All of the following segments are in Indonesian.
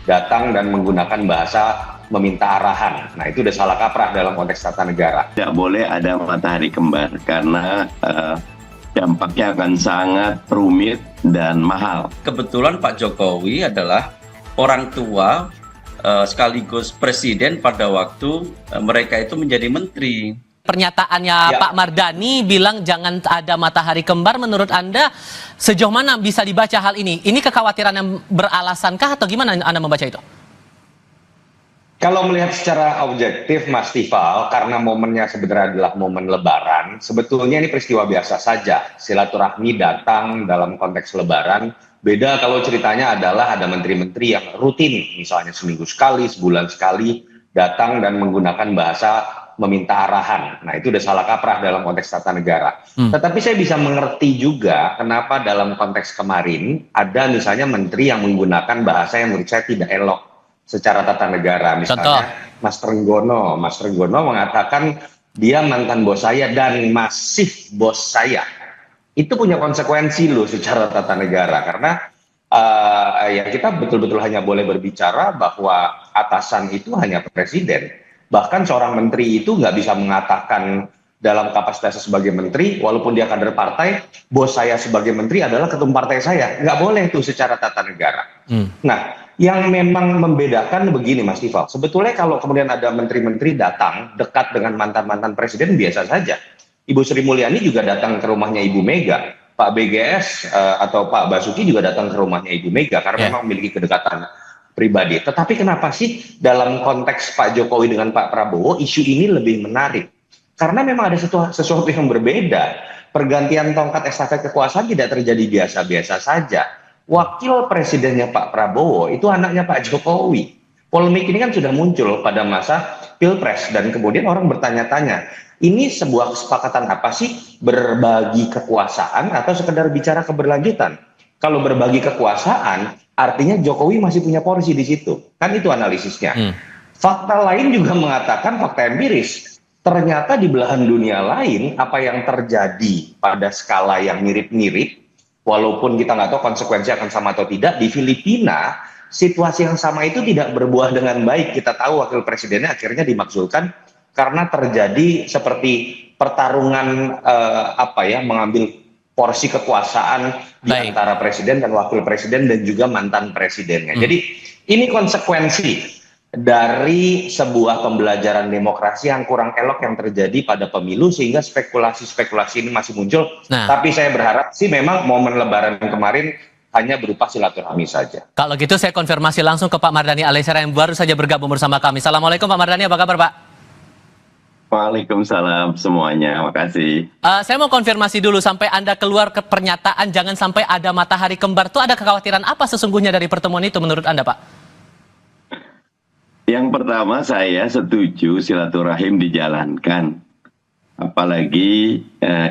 datang dan menggunakan bahasa meminta arahan. Nah, itu udah salah kaprah dalam konteks tata negara. Tidak boleh ada matahari kembar karena dampaknya akan sangat rumit dan mahal. Kebetulan Pak Jokowi adalah orang tua sekaligus presiden pada waktu mereka itu menjadi menteri. Pernyataannya Pak Mardhani bilang jangan ada matahari kembar, menurut Anda sejauh mana bisa dibaca hal ini? Ini kekhawatiran yang beralasankah atau gimana Anda membaca itu? Kalau melihat secara objektif, Mas Tifal, karena momennya sebenarnya adalah momen Lebaran, sebetulnya ini peristiwa biasa saja. Silaturahmi datang dalam konteks Lebaran. Beda kalau ceritanya adalah ada menteri-menteri yang rutin, misalnya seminggu sekali, sebulan sekali, datang dan menggunakan bahasa meminta arahan. Nah, itu udah salah kaprah dalam konteks tata negara. Tetapi saya bisa mengerti juga kenapa dalam konteks kemarin ada misalnya menteri yang menggunakan bahasa yang menurut saya tidak elok secara tata negara. Misalnya Mas Trenggono mengatakan dia mantan bos saya dan masih bos saya. Itu punya konsekuensi loh secara tata negara, karena ya kita betul-betul hanya boleh berbicara bahwa atasan itu hanya presiden. Bahkan seorang menteri itu nggak bisa mengatakan dalam kapasitasnya sebagai menteri, walaupun dia kader partai, bos saya sebagai menteri adalah ketum partai saya. Nggak boleh itu secara tata negara. Nah, yang memang membedakan begini Mas Tifal, sebetulnya kalau kemudian ada menteri-menteri datang dekat dengan mantan-mantan presiden biasa saja. Ibu Sri Mulyani juga datang ke rumahnya Ibu Mega. Pak BGS atau Pak Basuki juga datang ke rumahnya Ibu Mega karena memang memiliki kedekatan pribadi. Tetapi kenapa sih dalam konteks Pak Jokowi dengan Pak Prabowo isu ini lebih menarik? Karena memang ada sesuatu yang berbeda. Pergantian tongkat estafet kekuasaan tidak terjadi biasa-biasa saja. Wakil presidennya Pak Prabowo itu anaknya Pak Jokowi. Polemik ini kan sudah muncul pada masa Pilpres dan kemudian orang bertanya-tanya, ini sebuah kesepakatan apa sih, berbagi kekuasaan atau sekedar bicara keberlanjutan? Kalau berbagi kekuasaan, artinya Jokowi masih punya porsi di situ. Kan itu analisisnya. Fakta lain juga mengatakan, fakta empiris, ternyata di belahan dunia lain, apa yang terjadi pada skala yang mirip-mirip, walaupun kita nggak tahu konsekuensi akan sama atau tidak, di Filipina, situasi yang sama itu tidak berbuah dengan baik. Kita tahu wakil presidennya akhirnya dimaksudkan karena terjadi seperti pertarungan mengambil porsi kekuasaan di antara presiden dan wakil presiden dan juga mantan presidennya. Jadi ini konsekuensi dari sebuah pembelajaran demokrasi yang kurang elok yang terjadi pada pemilu sehingga spekulasi-spekulasi ini masih muncul. Tapi saya berharap sih memang momen Lebaran kemarin hanya berupa silaturahmi saja. Kalau gitu saya konfirmasi langsung ke Pak Mardhani Alisera yang baru saja bergabung bersama kami. Assalamualaikum Pak Mardhani, apa kabar Pak? Waalaikumsalam semuanya, makasih. Saya mau konfirmasi dulu, sampai Anda keluar ke pernyataan jangan sampai ada matahari kembar, itu ada kekhawatiran apa sesungguhnya dari pertemuan itu menurut Anda Pak? Yang pertama saya setuju silaturahim dijalankan, apalagi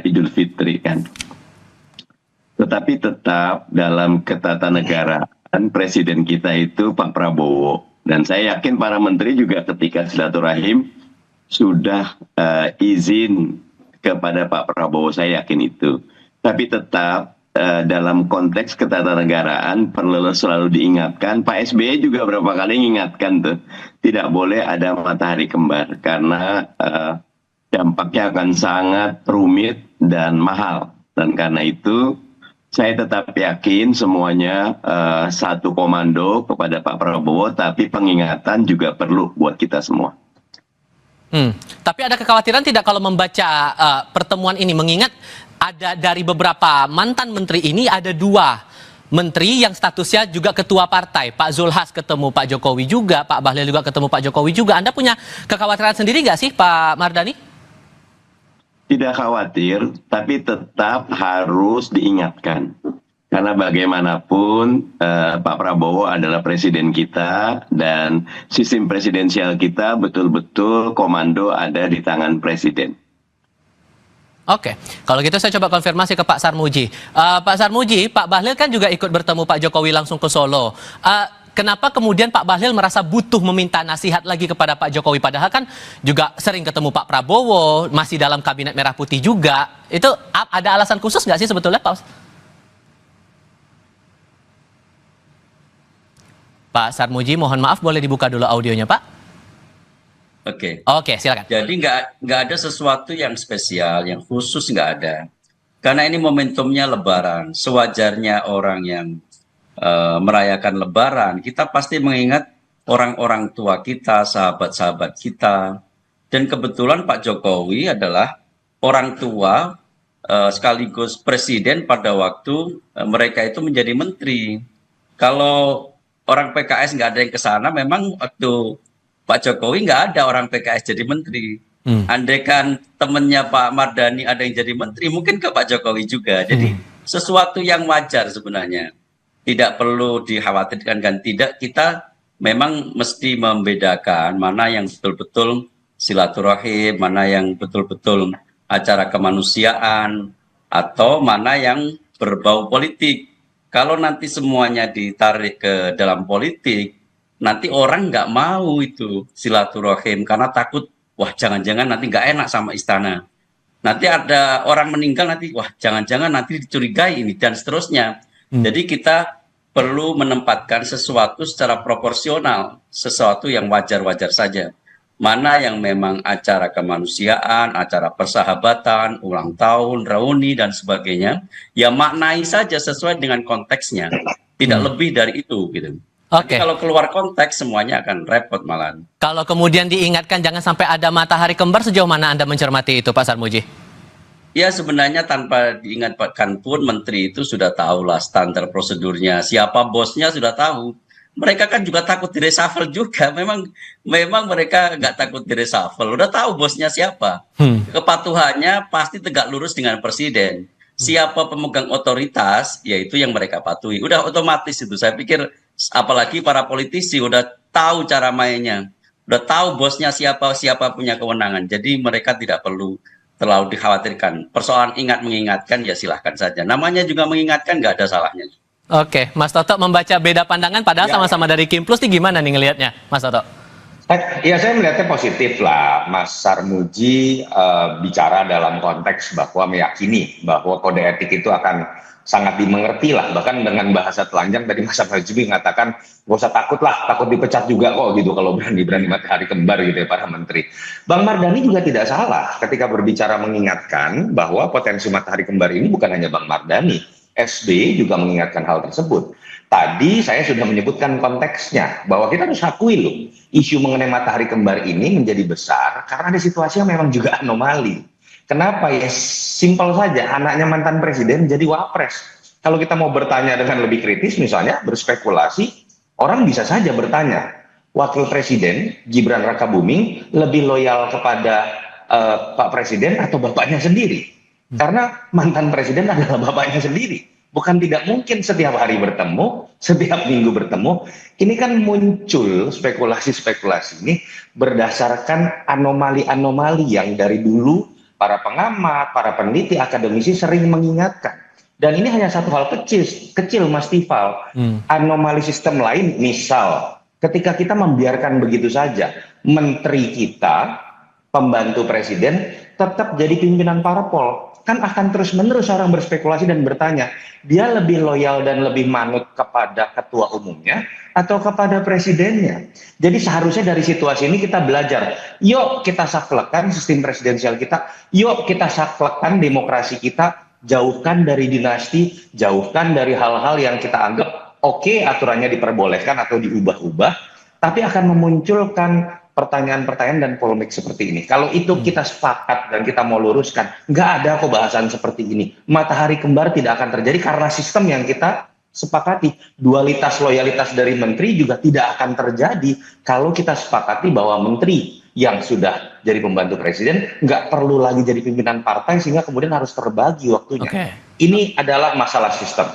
Idul Fitri kan. Tetapi tetap dalam ketatanegaraan presiden kita itu Pak Prabowo. Dan saya yakin para menteri juga ketika silaturahim sudah izin kepada Pak Prabowo, saya yakin itu. Tapi tetap dalam konteks ketatanegaraan perlu selalu diingatkan, Pak SBY juga berapa kali mengingatkan tuh, tidak boleh ada matahari kembar karena dampaknya akan sangat rumit dan mahal. Dan karena itu saya tetap yakin semuanya satu komando kepada Pak Prabowo, tapi pengingatan juga perlu buat kita semua. Tapi ada kekhawatiran tidak kalau membaca pertemuan ini, mengingat ada dari beberapa mantan menteri ini ada 2 menteri yang statusnya juga ketua partai. Pak Zulhas ketemu Pak Jokowi juga, Pak Bahlil juga ketemu Pak Jokowi juga. Anda punya kekhawatiran sendiri nggak sih Pak Mardhani? Tidak khawatir, tapi tetap harus diingatkan. Karena bagaimanapun Pak Prabowo adalah presiden kita dan sistem presidensial kita betul-betul komando ada di tangan presiden. Oke, kalau gitu saya coba konfirmasi ke Pak Sarmuji. Pak Sarmuji, Pak Bahlil kan juga ikut bertemu Pak Jokowi langsung ke Solo. Kenapa kemudian Pak Bahlil merasa butuh meminta nasihat lagi kepada Pak Jokowi? Padahal kan juga sering ketemu Pak Prabowo, masih dalam kabinet Merah Putih juga. Itu ada alasan khusus nggak sih sebetulnya Pak? Pak Sarmuji, mohon maaf boleh dibuka dulu audionya, Pak? Oke. Oke, silakan. Jadi nggak ada sesuatu yang spesial, yang khusus nggak ada. Karena ini momentumnya Lebaran. Sewajarnya orang yang merayakan Lebaran, kita pasti mengingat orang-orang tua kita, sahabat-sahabat kita. Dan kebetulan Pak Jokowi adalah orang tua sekaligus presiden pada waktu mereka itu menjadi menteri. Kalau orang PKS nggak ada yang ke sana, memang waktu Pak Jokowi nggak ada orang PKS jadi menteri. Andaikan temennya Pak Mardhani ada yang jadi menteri, mungkin ke Pak Jokowi juga. Jadi sesuatu yang wajar sebenarnya. Tidak perlu dikhawatirkan, kan tidak, kita memang mesti membedakan mana yang betul-betul silaturahim, mana yang betul-betul acara kemanusiaan, atau mana yang berbau politik. Kalau nanti semuanya ditarik ke dalam politik, nanti orang nggak mau itu silaturahim karena takut, wah jangan-jangan nanti nggak enak sama istana. Nanti ada orang meninggal nanti, wah jangan-jangan nanti dicurigai ini dan seterusnya. Jadi kita perlu menempatkan sesuatu secara proporsional, sesuatu yang wajar-wajar saja. Mana yang memang acara kemanusiaan, acara persahabatan, ulang tahun, reuni dan sebagainya, ya maknai saja sesuai dengan konteksnya. Tidak lebih dari itu gitu. Oke. Kalau keluar konteks semuanya akan repot malahan. Kalau kemudian diingatkan jangan sampai ada matahari kembar, sejauh mana Anda mencermati itu, Pak Sarmuji? Ya sebenarnya tanpa diingatkan pun menteri itu sudah tahulah standar prosedurnya, siapa bosnya sudah tahu. Mereka kan juga takut di reshuffle juga. Memang mereka nggak takut di reshuffle. Udah tahu bosnya siapa. Kepatuhannya pasti tegak lurus dengan presiden. Siapa pemegang otoritas, yaitu yang mereka patuhi. Udah otomatis itu. Saya pikir apalagi para politisi udah tahu cara mainnya. Udah tahu bosnya siapa punya kewenangan. Jadi mereka tidak perlu terlalu dikhawatirkan. Persoalan ingat mengingatkan ya silahkan saja. Namanya juga mengingatkan, nggak ada salahnya. Oke, Mas Toto membaca beda pandangan padahal sama-sama dari Kim Plus nih, gimana nih ngelihatnya, Mas Toto? Ya saya melihatnya positif lah. Mas Sarmuji bicara dalam konteks bahwa meyakini bahwa kode etik itu akan sangat dimengerti lah. Bahkan dengan bahasa telanjang tadi Mas Sarmuji mengatakan gak usah takut lah, takut dipecat juga kok gitu kalau berani matahari kembar gitu ya para menteri. Bang Mardhani juga tidak salah ketika berbicara mengingatkan bahwa potensi matahari kembar ini bukan hanya Bang Mardhani. SBY juga mengingatkan hal tersebut. Tadi saya sudah menyebutkan konteksnya bahwa kita harus akui loh, isu mengenai matahari kembar ini menjadi besar karena ada situasi yang memang juga anomali. Kenapa ya? Simpel saja, anaknya mantan presiden jadi wapres. Kalau kita mau bertanya dengan lebih kritis misalnya, berspekulasi, orang bisa saja bertanya, wakil presiden Gibran Rakabuming lebih loyal kepada Pak Presiden atau bapaknya sendiri? Karena mantan presiden adalah bapaknya sendiri. Bukan tidak mungkin setiap hari bertemu, setiap minggu bertemu. Ini kan muncul spekulasi-spekulasi ini berdasarkan anomali-anomali yang dari dulu para pengamat, para peneliti, akademisi sering mengingatkan. Dan ini hanya satu hal kecil Mas Tifal. Anomali sistem lain, misal ketika kita membiarkan begitu saja, menteri kita, pembantu presiden, tetap jadi pimpinan parpol. Kan akan terus-menerus orang berspekulasi dan bertanya, dia lebih loyal dan lebih manut kepada ketua umumnya atau kepada presidennya. Jadi seharusnya dari situasi ini kita belajar, yuk kita saklekkan sistem presidensial kita, yuk kita saklekkan demokrasi kita, jauhkan dari dinasti, jauhkan dari hal-hal yang kita anggap oke, aturannya diperbolehkan atau diubah-ubah, tapi akan memunculkan pertanyaan-pertanyaan dan polemik seperti ini. Kalau itu kita sepakat dan kita mau luruskan, nggak ada kok bahasan seperti ini. Matahari kembar tidak akan terjadi karena sistem yang kita sepakati. Dualitas loyalitas dari menteri juga tidak akan terjadi kalau kita sepakati bahwa menteri yang sudah jadi pembantu presiden nggak perlu lagi jadi pimpinan partai sehingga kemudian harus terbagi waktunya. Ini adalah masalah sistem.